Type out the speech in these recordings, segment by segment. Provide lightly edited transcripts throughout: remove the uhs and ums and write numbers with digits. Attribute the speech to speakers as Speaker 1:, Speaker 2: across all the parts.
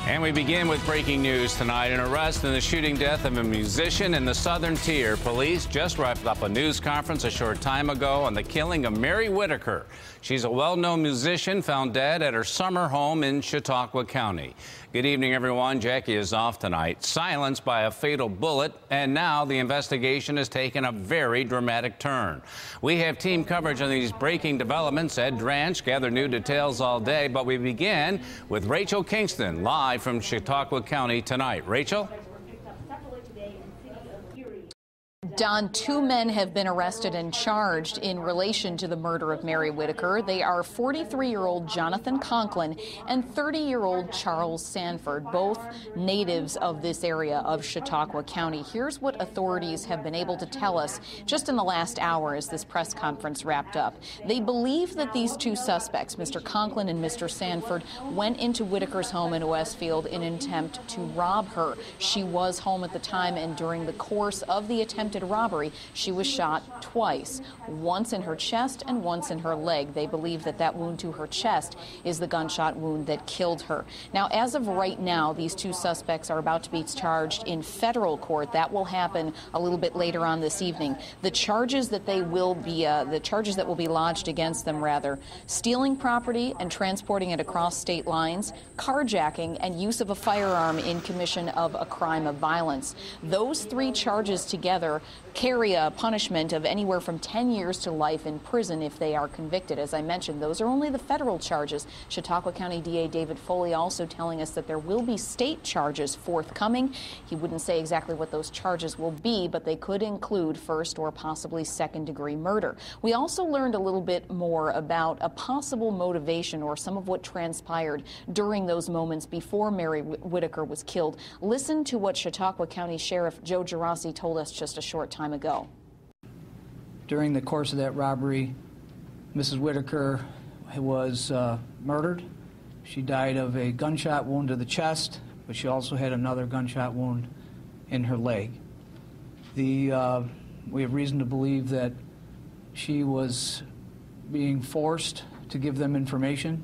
Speaker 1: And we begin with breaking news tonight. An arrest in the shooting death of a musician in the Southern Tier. Police just wrapped up a news conference a short time ago on the killing of Mary Whitaker. She's a well-known musician found dead at her summer home in Chautauqua County. Good evening, everyone. Jackie is off tonight, silenced by a fatal bullet, and now the investigation has taken a very dramatic turn. We have team coverage on these breaking developments. Ed Dranch gathered new details all day, but we begin with Rachel Kingston, live from Chautauqua County tonight. Rachel?
Speaker 2: Don, two men have been arrested and charged in relation to the murder of Mary Whitaker. They are 43-year-old Jonathan Conklin and 30-year-old Charles Sanford, both natives of this area of Chautauqua County. Here's what authorities have been able to tell us just in the last hour as this press conference wrapped up. They believe that these two suspects, Mr. Conklin and Mr. Sanford, went into Whitaker's home in Westfield in an attempt to rob her. She was home at the time, and during the course of the attempted robbery, she was shot twice, once in her chest and once in her leg. They believe that that wound to her chest is the gunshot wound that killed her. Now, as of right now, these two suspects are about to be charged in federal court. That will happen a little bit later on this evening. The charges that will be lodged against them, stealing property and transporting it across state lines, carjacking, and use of a firearm in commission of a crime of violence. Those three charges together carry a punishment of anywhere from 10 years to life in prison if they are convicted. As I mentioned, those are only the federal charges. Chautauqua County DA David Foley also telling us that there will be state charges forthcoming. He wouldn't say exactly what those charges will be, but they could include first or possibly second-degree murder. We also learned a little bit more about a possible motivation or some of what transpired during those moments before Mary Whitaker was killed. Listen to what Chautauqua County Sheriff Joe Gerasi told us just a short time ago.
Speaker 3: During the course of that robbery, Mrs. Whitaker was murdered. She died of a gunshot wound to the chest, but she also had another gunshot wound in her leg. We have reason to believe that she was being forced to give them information,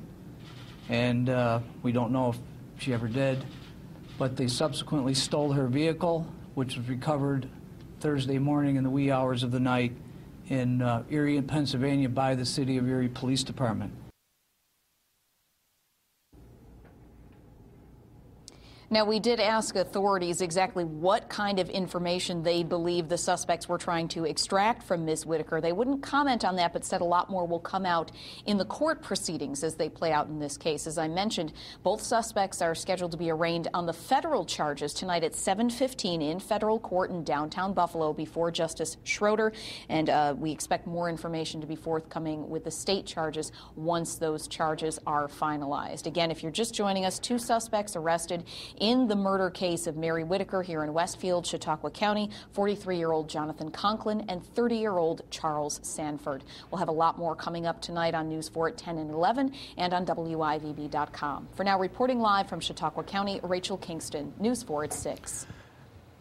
Speaker 3: and we don't know if she ever did, but they subsequently stole her vehicle, which was recovered Thursday morning in the wee hours of the night in Erie, Pennsylvania, by the City of Erie Police Department.
Speaker 2: Now, we did ask authorities exactly what kind of information they believe the suspects were trying to extract from Ms. Whitaker. They wouldn't comment on that, but said a lot more will come out in the court proceedings as they play out in this case. As I mentioned, both suspects are scheduled to be arraigned on the federal charges tonight at 7:15 in federal court in downtown Buffalo before Justice Schroeder, and we expect more information to be forthcoming with the state charges once those charges are finalized. Again, if you're just joining us, two suspects arrested in the murder case of Mary Whitaker here in Westfield, Chautauqua County, 43-year-old Jonathan Conklin and 30-year-old Charles Sanford. We'll have a lot more coming up tonight on News 4 at 10 and 11 and on WIVB.com. For now, reporting live from Chautauqua County, Rachel Kingston, News 4 at 6.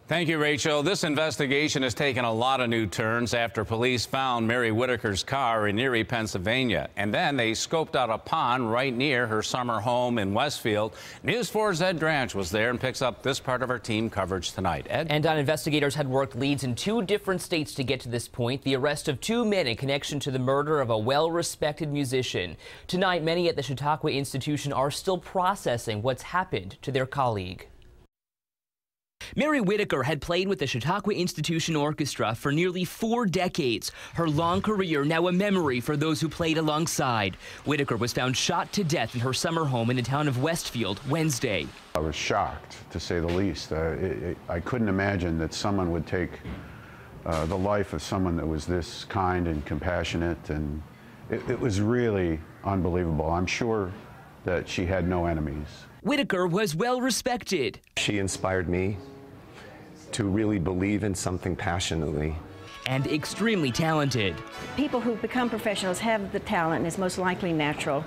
Speaker 1: Thank you, Rachel. This investigation has taken a lot of new turns after police found Mary Whitaker's car in Erie, Pennsylvania. And then they scoped out a pond right near her summer home in Westfield. News 4's Ed Dranch was there and picks up this part of our team coverage tonight. Ed?
Speaker 4: And investigators had worked leads in 2 different states to get to this point. The arrest of 2 men in connection to the murder of a well-respected musician. Tonight, many at the Chautauqua institution are still processing what's happened to their colleague. Mary Whitaker had played with the Chautauqua Institution Orchestra for nearly 4 decades. Her long career now a memory for those who played alongside. Whitaker was found shot to death in her summer home in the town of Westfield Wednesday.
Speaker 5: I was shocked, to say the least. I couldn't imagine that someone would take the life of someone that was this kind and compassionate, and it was really unbelievable. I'm sure that she had no enemies.
Speaker 4: Whitaker was well respected.
Speaker 6: She inspired me to really believe in something passionately.
Speaker 4: And extremely talented.
Speaker 7: People who become professionals have the talent, and it's most likely natural,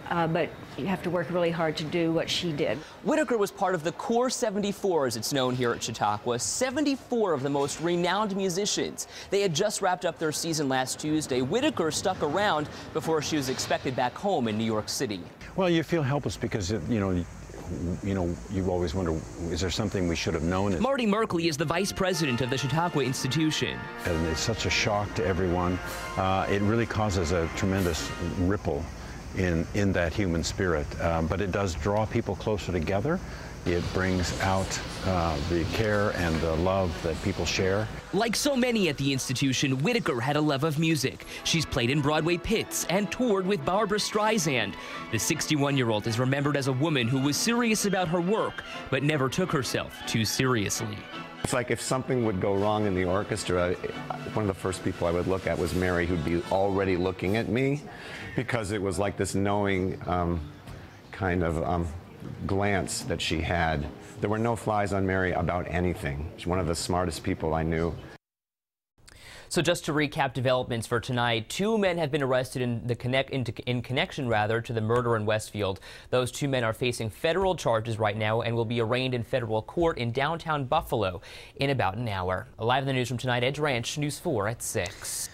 Speaker 7: but you have to work really hard to do what she did.
Speaker 4: Whitaker was part of the Core 74, as it's known here at Chautauqua, 74 of the most renowned musicians. They had just wrapped up their season last Tuesday. Whitaker stuck around before she was expected back home in New York City.
Speaker 8: Well, you feel helpless because, you know, you know, you always wonder, is there something we should have known?
Speaker 4: Marty Merkley is the vice president of the Chautauqua Institution.
Speaker 8: And it's such a shock to everyone. It really causes a tremendous ripple in that human spirit. But it does draw people closer together. It brings out the care and the love that people share.
Speaker 4: Like so many at the institution, Whitaker had a love of music. She's played in Broadway pits and toured with Barbra Streisand. The 61-year-old is remembered as a woman who was serious about her work, but never took herself too seriously.
Speaker 6: It's like if something would go wrong in the orchestra, one of the first people I would look at was Mary, who'd be already looking at me, because it was like this knowing kind of glance that she had. There were no flies on Mary about anything. She's one of the smartest people I knew.
Speaker 4: So just to recap developments for tonight, 2 men have been arrested in connection to the murder in Westfield. Those 2 men are facing federal charges right now and will be arraigned in federal court in downtown Buffalo in about an hour. Live in the newsroom tonight, Edge Ranch, News 4 at 6.